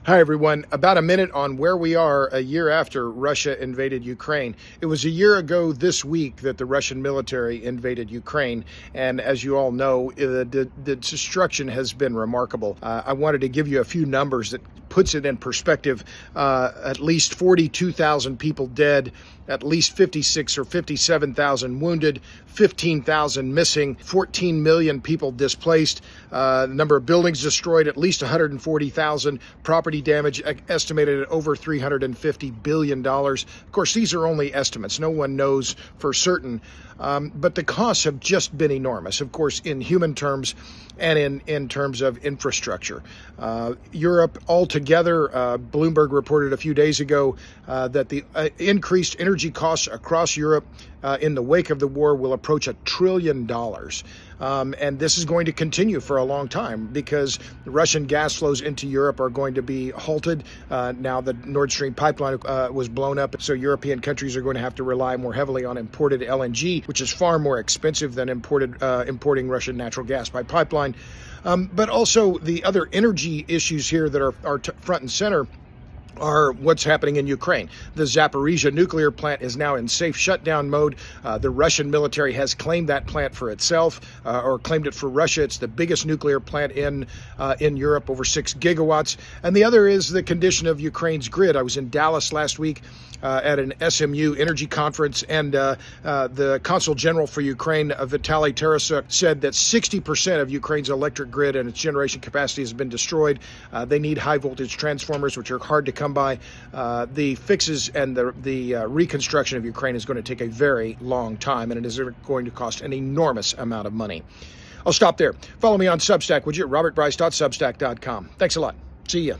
Hi, everyone. About a minute on where we are a year after Russia invaded Ukraine. It was a year ago this week that the Russian military invaded Ukraine. And as you all know, the destruction has been remarkable. I wanted to give you a few numbers that puts it in perspective. At least 42,000 people dead, at least 56 or 57,000 wounded, 15,000 missing, 14 million people displaced, number of buildings destroyed, at least 140,000, property damage estimated at over $350 billion. Of course, these are only estimates. No one knows for certain. But the costs have just been enormous, of course, in human terms and in terms of infrastructure. Europe altogether, Bloomberg reported a few days ago that the increased energy costs across Europe in the wake of the war will approach $1 trillion. And this is going to continue for a long time because the Russian gas flows into Europe are going to be halted. Now the Nord Stream pipeline was blown up, so European countries are going to have to rely more heavily on imported LNG, which is far more expensive than importing Russian natural gas by pipeline. But also the other energy issues here that are front and center are what's happening in Ukraine. The Zaporizhzhia nuclear plant is now in safe shutdown mode. The Russian military has claimed that plant for itself, or claimed it for Russia. It's the biggest nuclear plant in Europe, over 6 gigawatts. And the other is the condition of Ukraine's grid. I was in Dallas last week at an SMU energy conference, and the Consul General for Ukraine, Vitaly Tarasuk, said that 60% of Ukraine's electric grid and its generation capacity has been destroyed. They need high voltage transformers, which are hard to come by. The fixes and the reconstruction of Ukraine is going to take a very long time, and it is going to cost an enormous amount of money. I'll stop there. Follow me on Substack, would you? robertbryce.substack.com. Thanks a lot. See ya.